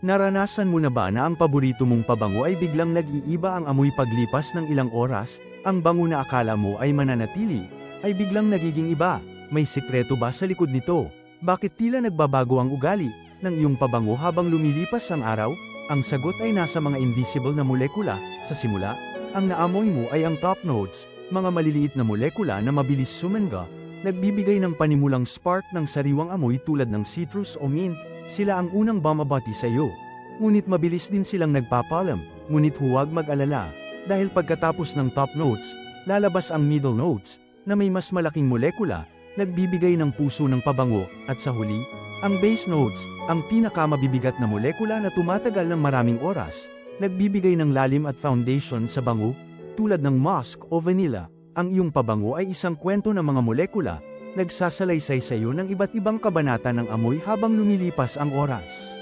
Naranasan mo na ba na ang paborito mong pabango ay biglang nag-iiba ang amoy paglipas ng ilang oras? Ang bango na akala mo ay mananatili, ay biglang nagiging iba. May sikreto ba sa likod nito? Bakit tila nagbabago ang ugali ng iyong pabango habang lumilipas ang araw? Ang sagot ay nasa mga invisible na molekula. Sa simula, ang naamoy mo ay ang top notes, mga maliliit na molekula na mabilis sumangga, nagbibigay ng panimulang spark ng sariwang amoy tulad ng citrus o mint. Sila ang unang bumabati sa iyo. Ngunit mabilis din silang nagpapalam, ngunit huwag mag-alala, dahil pagkatapos ng top notes, lalabas ang middle notes, na may mas malaking molekula, nagbibigay ng puso ng pabango, at sa huli, ang base notes, ang pinakamabibigat na molekula na tumatagal ng maraming oras, nagbibigay ng lalim at foundation sa bango, tulad ng musk o vanilla. Ang iyong pabango ay isang kwento ng mga molekula, nagsasalaysay sa iyo ng iba't ibang kabanata ng amoy habang lumilipas ang oras.